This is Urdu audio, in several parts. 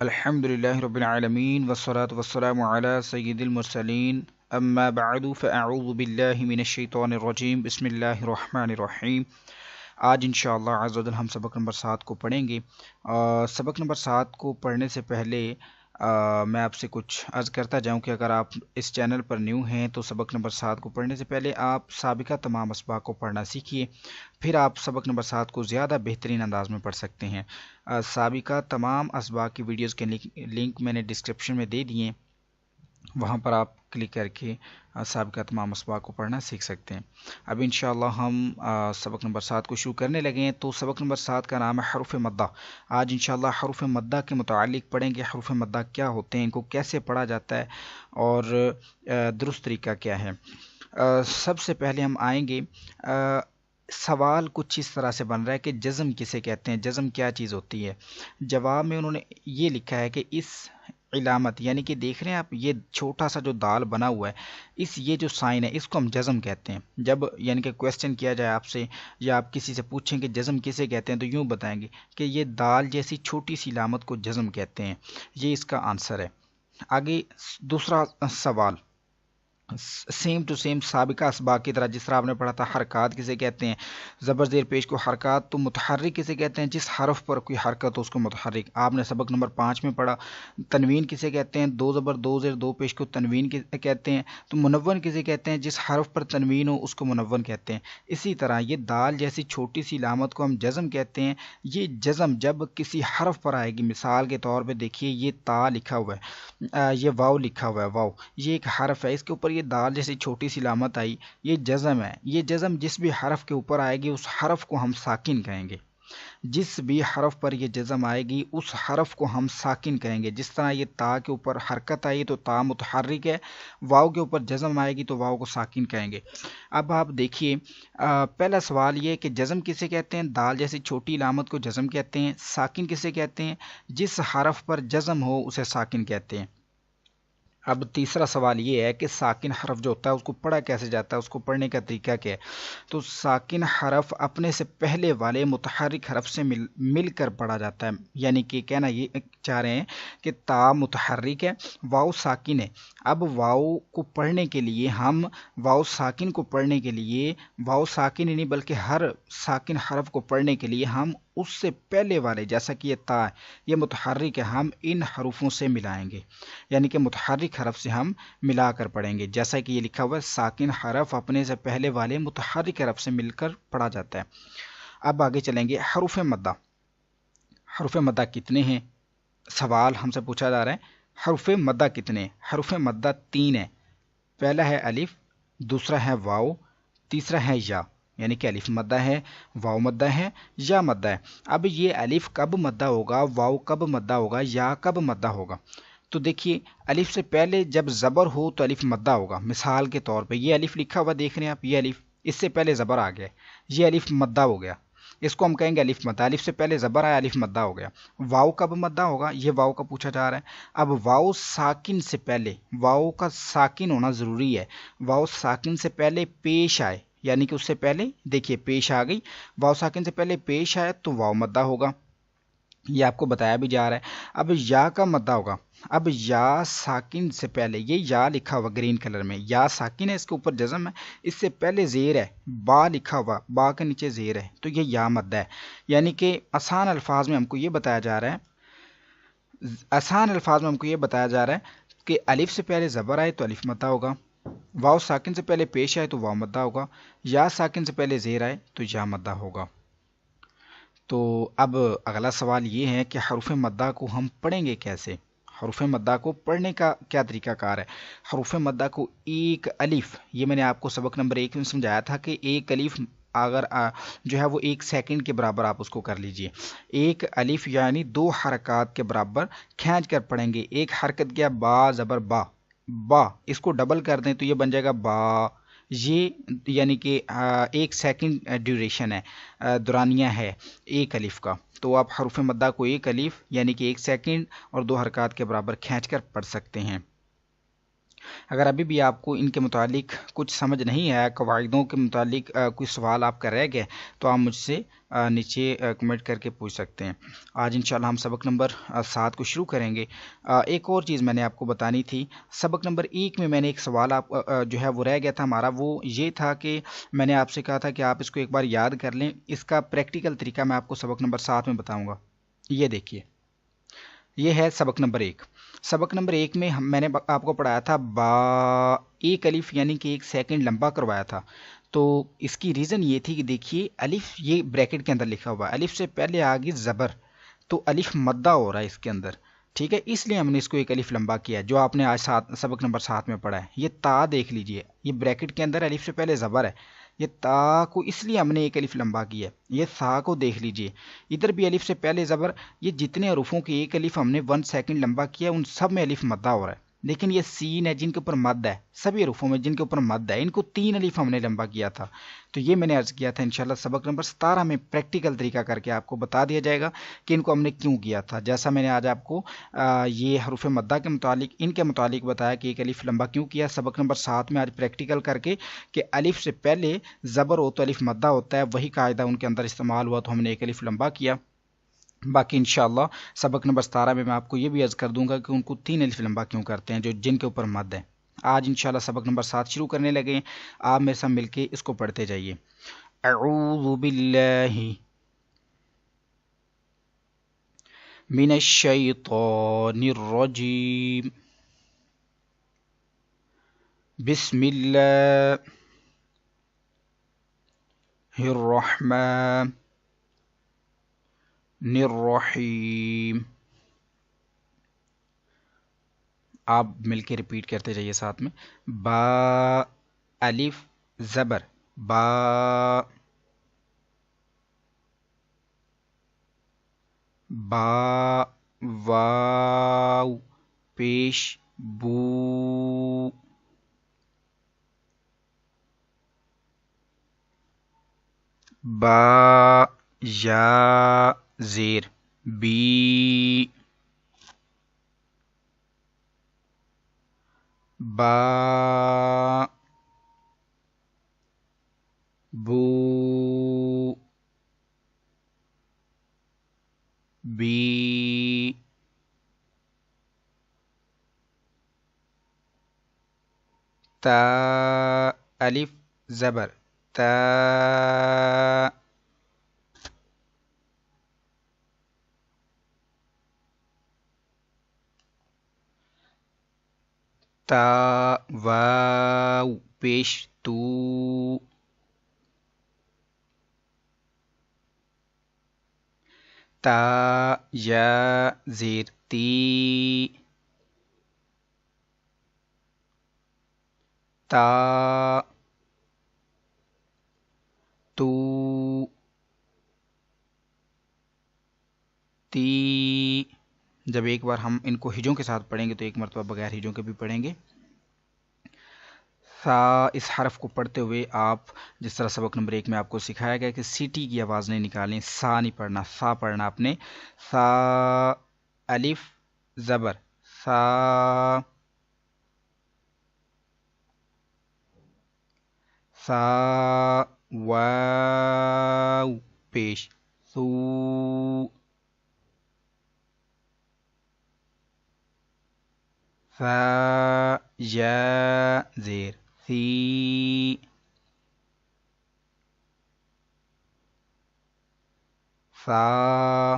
الحمدللہ رب العالمین والصلاة والسلام علی سید المرسلین اما بعد فاعوذ باللہ من الشیطان الرجیم بسم اللہ الرحمن الرحیم۔ آج انشاءاللہ عز و جل ہم سبق نمبر 7 کو پڑھیں گے۔ سبق نمبر 7 کو پڑھنے سے پہلے میں آپ سے کچھ عرض کرتا جاؤں کہ اگر آپ اس چینل پر نیو ہیں تو سبق نمبر 7 کو پڑھنے سے پہلے آپ سابقہ تمام اسباق کو پڑھنا سیکھیے، پھر آپ سبق نمبر 7 کو زیادہ بہترین انداز میں پڑھ سکتے ہیں۔ سابقہ تمام اسباق کی ویڈیوز کے لنک میں نے ڈسکرپشن میں دے دیے، وہاں پر آپ کلک کر کے سابقہ تمام اسباق کو پڑھنا سیکھ سکتے ہیں۔ اب انشاءاللہ ہم سبق نمبر 7 کو شروع کرنے لگے ہیں۔ تو سبق نمبر 7 کا نام ہے حروف مدہ۔ آج انشاءاللہ حروف مدہ کے متعلق پڑھیں گے، حروف مدہ کیا ہوتے ہیں، ان کو کیسے پڑھا جاتا ہے اور درست طریقہ کیا ہے۔ سب سے پہلے ہم آئیں گے، سوال کچھ اس طرح سے بن رہا ہے کہ جزم کسے کہتے ہیں، جزم کیا چیز ہوتی ہے۔ جواب میں انہوں نے یہ لکھا ہے کہ اس علامت، یعنی کہ دیکھ رہے ہیں آپ یہ چھوٹا سا جو دال بنا ہوا ہے، یہ جو سائن ہے اس کو ہم جزم کہتے ہیں۔ جب یعنی کہ کویسچن کیا جائے آپ سے یا آپ کسی سے پوچھیں کہ جزم کسے کہتے ہیں تو یوں بتائیں گے کہ یہ دال جیسی چھوٹی سی علامت کو جزم کہتے ہیں۔ یہ اس کا آنسر ہے۔ آگے دوسرا سوال، سیم ٹو سیم سابقہ اسباق کی طرح، جس طرح آپ نے پڑھا تھا حرکات کسے کہتے ہیں، زبر زیر پیش کو حرکات، تو متحرک کسے کہتے ہیں، جس حرف پر کوئی حرکت ہو اس کو متحرک۔ آپ نے سبق نمبر 5 میں پڑھا تنوین کسے کہتے ہیں، دو زبر دو زیر دو پیش کو تنوین کہتے ہیں۔ تو منون کسے کہتے ہیں، جس حرف پر تنوین ہو اس کو منون کہتے ہیں۔ اسی طرح یہ دال جیسی چھوٹی سی علامت کو ہم جزم کہتے ہیں۔ یہ جزم جب کسی حرف پر آئے گی، مثال کے طور پہ دیکھیے یہ تا لکھا ہوا ہے، یہ واو لکھا ہوا ہے، واو یہ ایک حرف ہے، اس کے اوپر یہ دال جیسی چھوٹی سی علامت آئی، یہ جزم ہے۔ یہ جزم جس بھی حرف کے اوپر آئے گی اس حرف کو ہم ساکن کہیں گے۔ جس بھی حرف پر یہ جزم آئے گی اس حرف کو ہم ساکن کہیں گے۔ جس طرح یہ تا کے اوپر حرکت آئی تو تا متحرک ہے، واو کے اوپر جزم آئے گی تو واو کو ساکن کہیں گے۔ اب آپ دیکھیے، پہلا سوال یہ کہ جزم کسے کہتے ہیں، دال جیسی چھوٹی علامت کو جزم کہتے ہیں۔ ساکن کسے کہتے ہیں، جس حرف پر جزم ہو اسے ساکن کہتے ہیں۔ اب تیسرا سوال یہ ہے کہ ساکن حرف جو ہوتا ہے اس کو پڑھا کیسے جاتا ہے، اس کو پڑھنے کا طریقہ کیا ہے۔ تو ساکن حرف اپنے سے پہلے والے متحرک حرف سے مل کر پڑھا جاتا ہے، یعنی کہ کہنا یہ چاہ رہے ہیں کہ تا متحرک ہے، واو ساکن ہے۔ اب واو کو پڑھنے کے لیے ہم واو ساکن کو پڑھنے کے لیے، واو ساکن ہی نہیں بلکہ ہر ساکن حرف کو پڑھنے کے لیے ہم اس سے پہلے والے، جیسا کہ یہ تا ہے یہ متحرک ہے، ہم ان حروفوں سے ملائیں گے، یعنی کہ متحرک حرف سے ہم ملا کر پڑھیں گے۔ جیسا کہ یہ لکھا ہوا ہے ساکن حرف اپنے سے پہلے والے متحرک حرف سے مل کر پڑھا جاتا ہے۔ اب آگے چلیں گے، حروف مدہ۔ حروف مدہ کتنے ہیں، سوال ہم سے پوچھا جا رہا ہے حروف مدہ کتنے ہیں۔ حروف مدہ 3 ہیں، پہلا ہے الف، دوسرا ہے واو، تیسرا ہے یا، یعنی کہ الف مدہ ہے، واو مدہ ہے، یا مدہ ہے۔ اب یہ الف کب مدہ ہوگا، واو کب مدہ ہوگا، یا کب مدہ ہوگا۔ تو دیکھیے الف سے پہلے جب زبر ہو تو الف مدہ ہوگا۔ مثال کے طور پہ یہ الف لکھا ہوا دیکھ رہے ہیں آپ، یہ الف، اس سے پہلے زبر آ گیا، یہ الف مدہ ہو گیا، اس کو ہم کہیں گے الف مدہ۔ الف سے پہلے زبر آیا، الف مدہ ہو گیا۔ واو کب مدہ ہوگا، یہ واو کا پوچھا جا رہا ہے۔ اب واو ساکن سے پہلے، واو کا ساکن ہونا ضروری ہے، واو ساکن سے پہلے پیش آئے، یعنی کہ اس سے پہلے دیکھیے پیش آ گئی، واو ساکن سے پہلے پیش آئے تو واو مدہ ہوگا، یہ آپ کو بتایا بھی جا رہا ہے۔ اب یا کا مدہ ہوگا، اب یا ساکن سے پہلے، یہ یا لکھا ہوا گرین کلر میں، یا ساکن ہے، اس کے اوپر جزم ہے، اس سے پہلے زیر ہے، با لکھا ہوا، با کے نیچے زیر ہے، تو یہ یا مدہ ہے۔ یعنی کہ آسان الفاظ میں ہم کو یہ بتایا جا رہا ہے، کہ الف سے پہلے زبر آئے تو الف مدہ ہوگا، واو ساکن سے پہلے پیش آئے تو واو مدہ ہوگا، یا ساکن سے پہلے زیر آئے تو یا مدہ ہوگا۔ تو اب اگلا سوال یہ ہے کہ حروف مدہ کو ہم پڑھیں گے کیسے، حروف مدہ کو پڑھنے کا کیا طریقہ کار ہے۔ حروف مدہ کو ایک الف، یہ میں نے آپ کو سبق نمبر 1 میں سمجھایا تھا کہ ایک الف اگر جو ہے وہ 1 سیکنڈ کے برابر آپ اس کو کر لیجئے۔ ایک الف یعنی 2 حرکات کے برابر کھینچ کر پڑھیں گے۔ ایک حرکت کیا، با زبر با، با، اس کو ڈبل کر دیں تو یہ بن جائے گا با، یہ یعنی کہ 1 سیکنڈ ڈیوریشن ہے، دورانیہ ہے ایک الف کا۔ تو آپ حروف مدہ کو ایک الف یعنی کہ 1 سیکنڈ اور 2 حرکات کے برابر کھینچ کر پڑھ سکتے ہیں۔ اگر ابھی بھی آپ کو ان کے متعلق کچھ سمجھ نہیں آیا، قواعدوں کے متعلق کوئی سوال آپ کا رہ گیا، تو آپ مجھ سے نیچے کمنٹ کر کے پوچھ سکتے ہیں۔ آج انشاءاللہ ہم سبق نمبر 7 کو شروع کریں گے۔ ایک اور چیز میں نے آپ کو بتانی تھی، سبق نمبر 1 میں نے ایک سوال آپ جو ہے وہ رہ گیا تھا ہمارا، وہ یہ تھا کہ میں نے آپ سے کہا تھا کہ آپ اس کو ایک بار یاد کر لیں۔ اس کا پریکٹیکل طریقہ میں آپ کو سبق نمبر 7 میں بتاؤں گا۔ یہ دیکھیے، یہ ہے سبق نمبر 1۔ سبق نمبر 1 میں میں نے آپ کو پڑھایا تھا با، ایک الف یعنی کہ 1 سیکنڈ لمبا کروایا تھا۔ تو اس کی ریزن یہ تھی کہ دیکھیے الف یہ بریکٹ کے اندر لکھا ہوا ہے، الف سے پہلے آگے زبر، تو الف مدہ ہو رہا ہے اس کے اندر، ٹھیک ہے، اس لیے ہم نے اس کو ایک الف لمبا کیا، جو آپ نے آج سبق نمبر 7 میں پڑھا ہے۔ یہ تا دیکھ لیجئے، یہ بریکٹ کے اندر الف سے پہلے زبر ہے، یہ تا کو اس لیے ہم نے ایک الف لمبا کیا ہے۔ یہ سا کو دیکھ لیجئے، ادھر بھی الف سے پہلے زبر، یہ جتنے حروفوں کے ایک الف ہم نے 1 سیکنڈ لمبا کیا ان سب میں الف مدہ ہو رہا ہے۔ لیکن یہ سین ہے جن کے اوپر مد ہے، سبھی حروفوں میں جن کے اوپر مد ہے، ان کو 3 الف ہم نے لمبا کیا تھا۔ تو یہ میں نے عرض کیا تھا انشاءاللہ سبق نمبر 17 میں پریکٹیکل طریقہ کر کے آپ کو بتا دیا جائے گا کہ ان کو ہم نے کیوں کیا تھا۔ جیسا میں نے آج آپ کو یہ حروف مدہ کے متعلق، ان کے متعلق بتایا کہ ایک الف لمبا کیوں کیا، سبق نمبر 7 میں آج پریکٹیکل کر کے کہ الف سے پہلے زبر ہو تو الف مدہ ہوتا ہے، وہی قاعدہ ان کے اندر استعمال ہوا تو ہم نے ایک الف لمبا کیا۔ باقی انشاءاللہ سبق نمبر 17 میں آپ کو یہ بھی عرض کر دوں گا کہ ان کو 3 الف لمبا کیوں کرتے ہیں جو جن کے اوپر مد ہے۔ آج انشاءاللہ سبق نمبر 7 شروع کرنے لگے ہیں، آپ میرے ساتھ مل کے اس کو پڑھتے جائیے۔ اعوذ باللہ من الشیطان الرجیم، بسم اللہ الرحمن الرحیم۔ آپ مل کے ریپیٹ کرتے جائیے ساتھ میں، با الف زبر با، با واو پیش بو، با یا زیر بی، با بو بی، تا الف زبر تا، تا واو پیش تو، تا یا زیر تی، تا تو تی۔ جب ایک بار ہم ان کو ہجوں کے ساتھ پڑھیں گے تو ایک مرتبہ بغیر ہجوں کے بھی پڑھیں گے۔ سا، اس حرف کو پڑھتے ہوئے آپ جس طرح سبق نمبر 1 میں آپ کو سکھایا گیا کہ سیٹی کی آواز نہیں نکالیں، سا نہیں پڑھنا، سا پڑھنا آپ نے، سا الف زبر سا، سا واو پیش سو، سا یا زیر سی، سا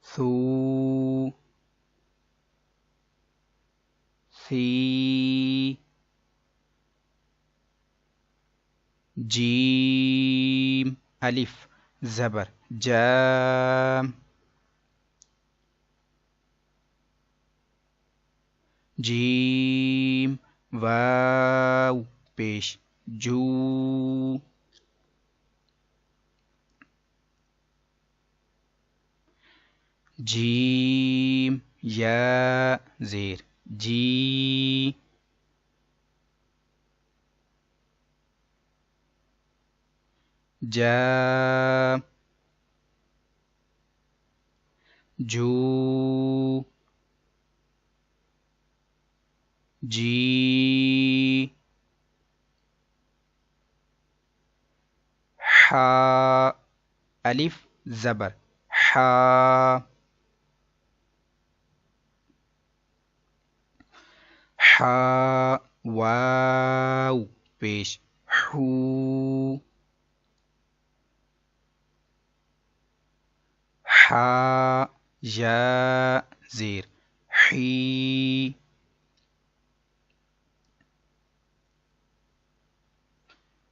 سو سی، جیم الف زبر جا، جیم واو پیش جو، جیم یا زیر جی، جا جو، جی حا الف زبر حا حا واو پیش حو حا یا زیر حی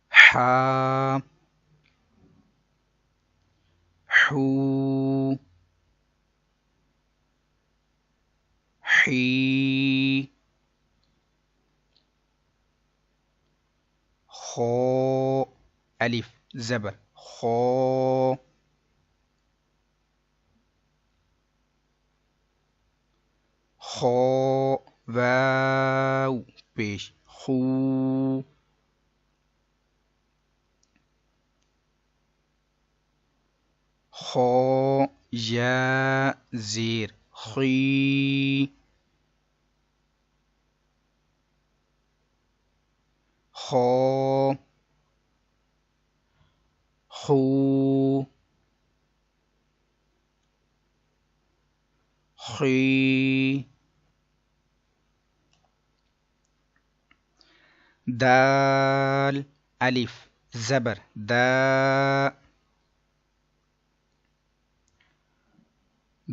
حا حو حی خو الف زبر خو خو واو پیش خو خو یا زیر خی خو خو خی دال الف زبر دا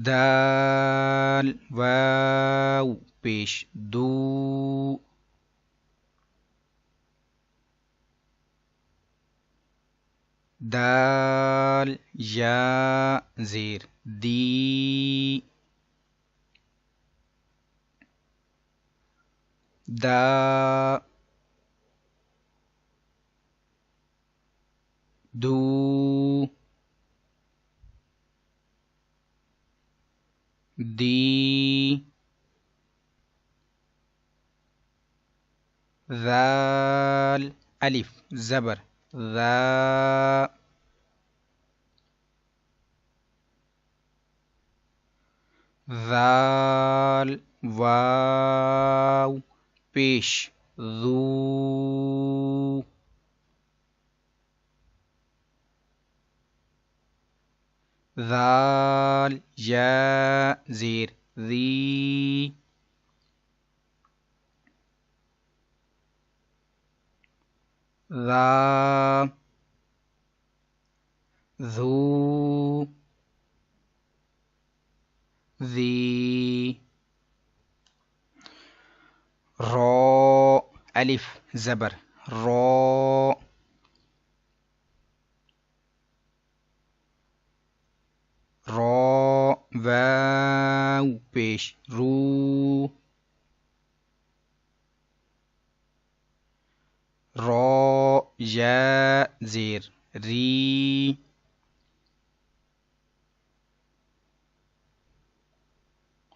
دال واو پیش دو دال یا زیر دی دا دو دی ذال الف زبر ذا ذال واو پیش ذو ذال یا زیر ذی ذا ذو ذی را الف زبر را را واو پیش رو را یا زیر ری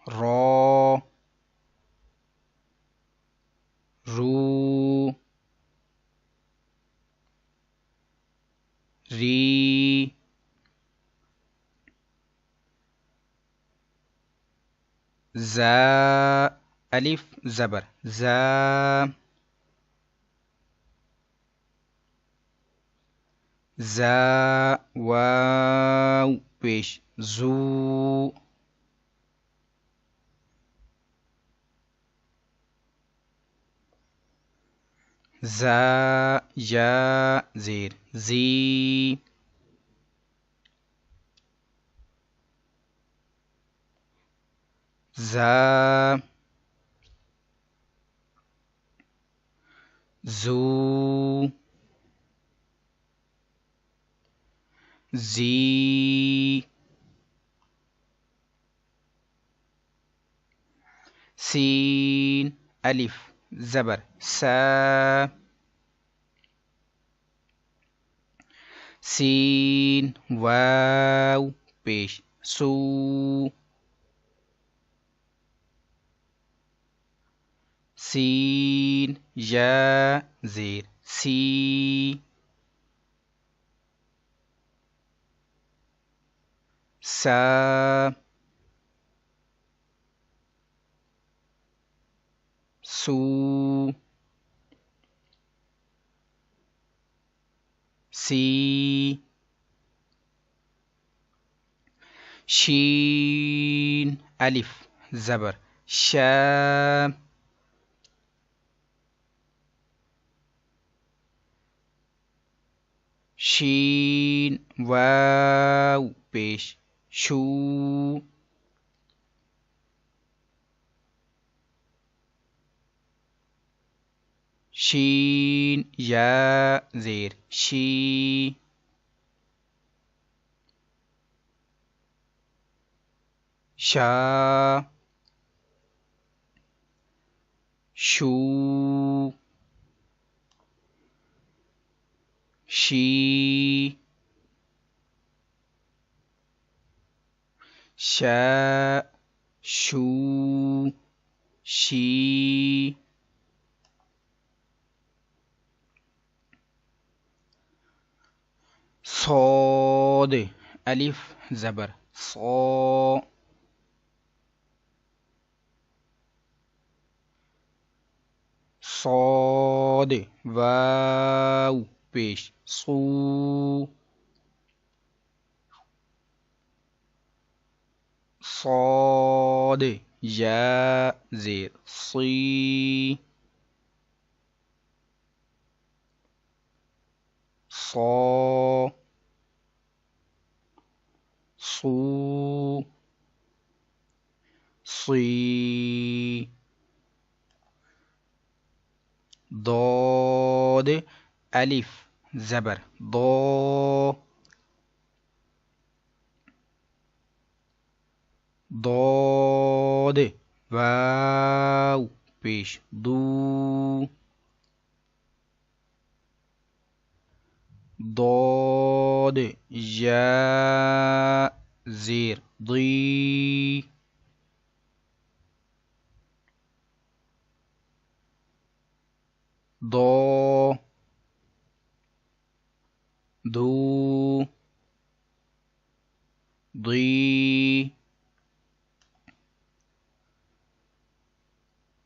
را رو ری زا الف زبر زا زا واو پیش زو زا یا زیر زی زا زو زی سین الف زبر سا سین واو پیش سو سین یا زیر سی سا سو سی شین الف زبر شا شین واو پیش شو شین یا زیر شی شا شو شی شا شو شی صاد الف زبر صا صاد واو پیش صو صاد یا زیر صی صا صو صی ضاد الف زبر ضا ضاد واو پیش دو ضاد یا زیر ضی ضا دو ضی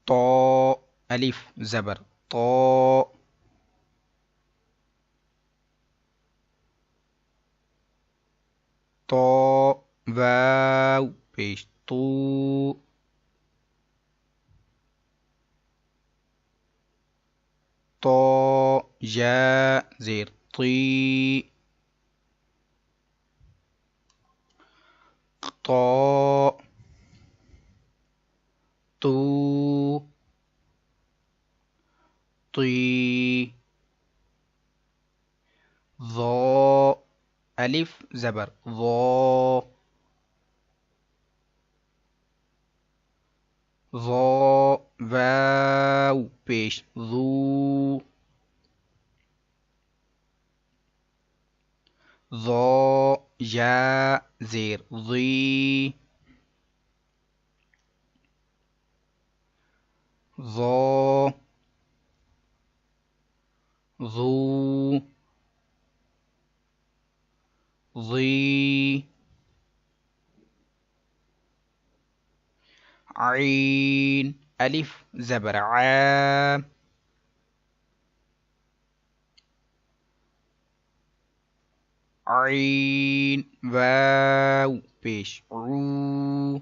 طا الف زبر طا طا واو پیش طو طا یا زیر طی طا تو طی ظا الف زبر ظا ظا واو پیش ذو ظا یا زیر ضی ظا ذو ضی عین الف زبر عا عین واو پیش عو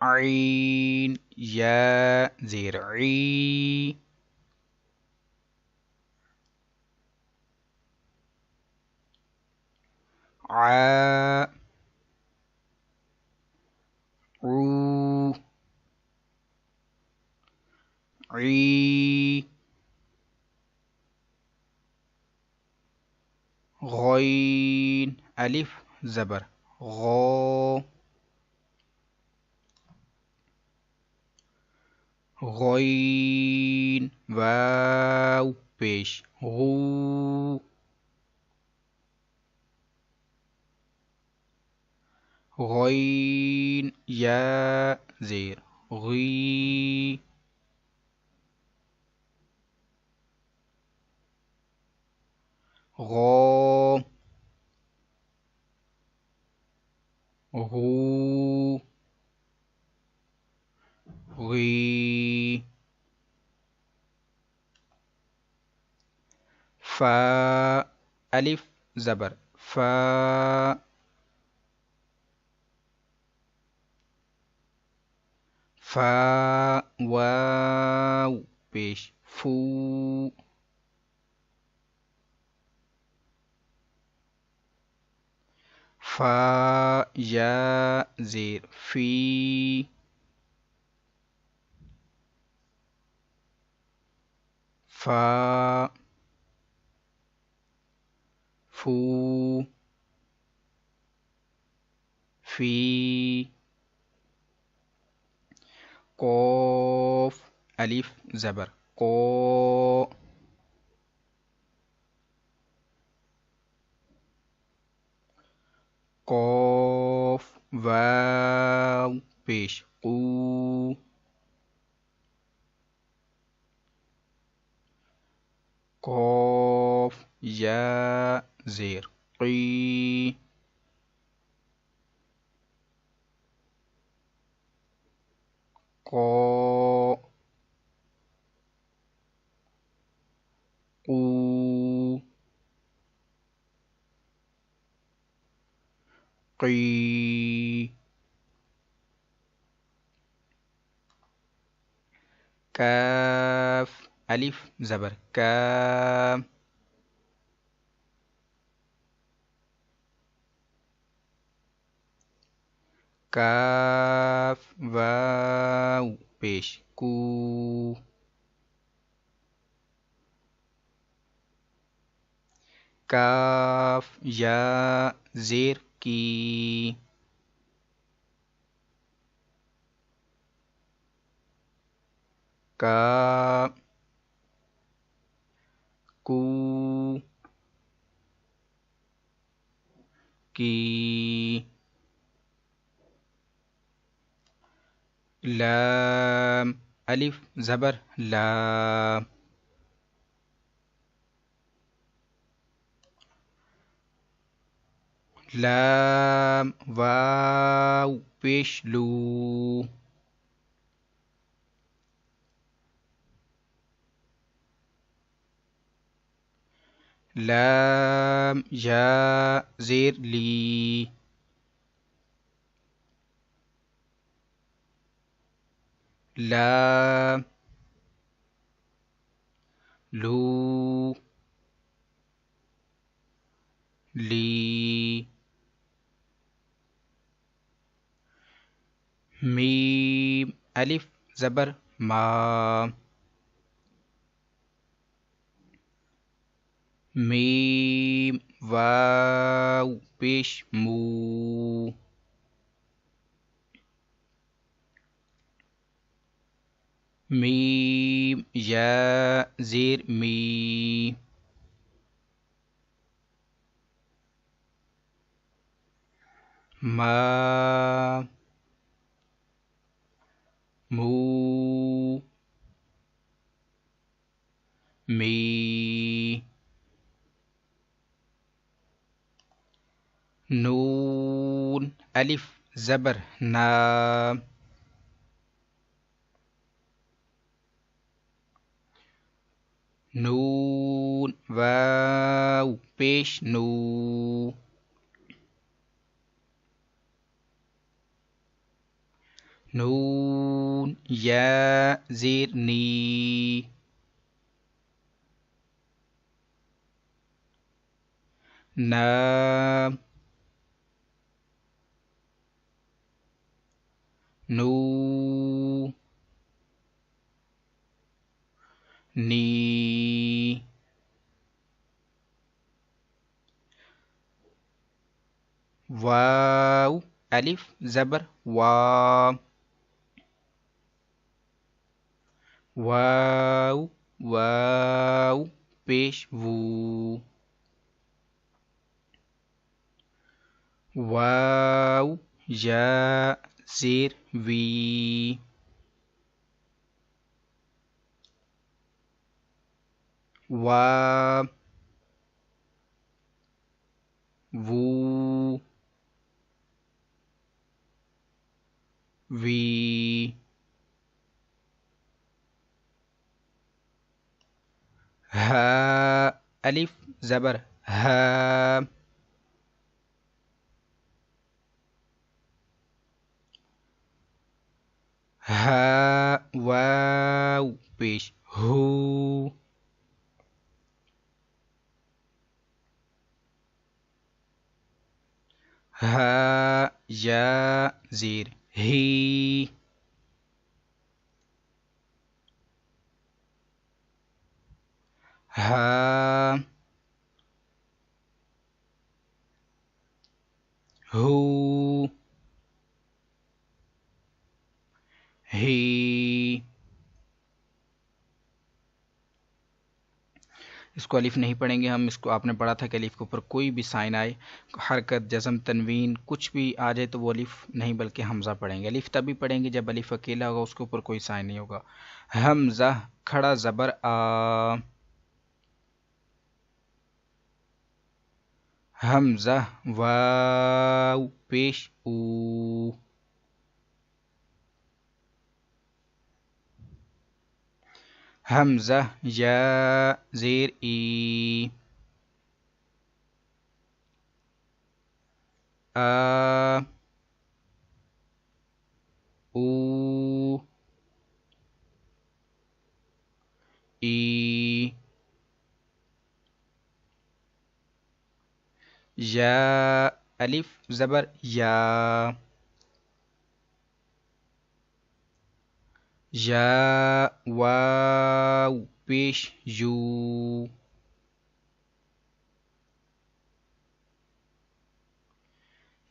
عین یا زیر عی عا عو عی غین الف زبر غا غین واو پیش غو غین یا زیر غی غا غو فا الف زبر فا فا واو پیش فو فا یا زیر فی فا فو فی قوف الف زبر کو قوف واو پیش قو قوف یا زیر قی قو قو قی کاف الف زبر کا کاف واو پیش کو کاف یا زیر کی کا کو کی لام الف زبر لا لام واو پیش لو لام یا زیر لی لام لو لی میم الف زبر ما میم واو پیش مو میم یا زیر می ما مو می نون الف زبر نا نون واو پیش نو نون یا زیر نی نام نو نی واو الف زبر وا واو واو پیش وو واو یا زیر وی وا وو وی ہا الف زبر ها، ها واو پیش هو، ها یا زیر ہی، ها ہو ہی. اس کو الف نہیں پڑھیں گے ہم، اس کو آپ نے پڑھا تھا کہ الف کے اوپر کوئی بھی سائن آئے، حرکت جزم تنوین کچھ بھی آ جائے تو وہ الف نہیں بلکہ حمزہ پڑھیں گے. الف تبھی پڑھیں گے جب الف اکیلا ہوگا، اس کے اوپر کوئی سائن نہیں ہوگا. حمزہ کھڑا زبر آ، حمزہ واو پیش او، حمزہ یا زیر ای، آ او ای، یا الف زبر یا، یا واو پیش یو،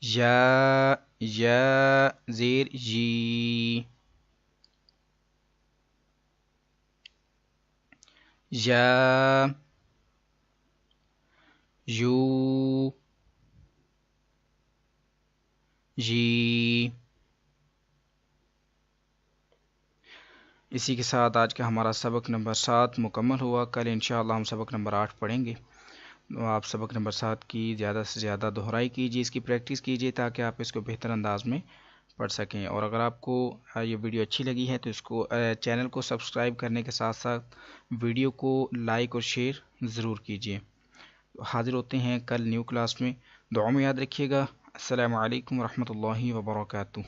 یا زیر جی، یا یو جی. اسی کے ساتھ آج کا ہمارا سبق نمبر 7 مکمل ہوا. کل انشاءاللہ ہم سبق نمبر 8 پڑھیں گے. آپ سبق نمبر 7 کی زیادہ سے زیادہ دہرائی کیجیے، اس کی پریکٹس کیجیے تاکہ آپ اس کو بہتر انداز میں پڑھ سکیں. اور اگر آپ کو یہ ویڈیو اچھی لگی ہے تو اس کو چینل کو سبسکرائب کرنے کے ساتھ ساتھ ویڈیو کو لائک اور شیئر ضرور کیجیے. حاضر ہوتے ہیں کل نیو کلاس میں. دعا میں یاد رکھیے گا. السلام علیکم ورحمۃ اللہ وبرکاتہ.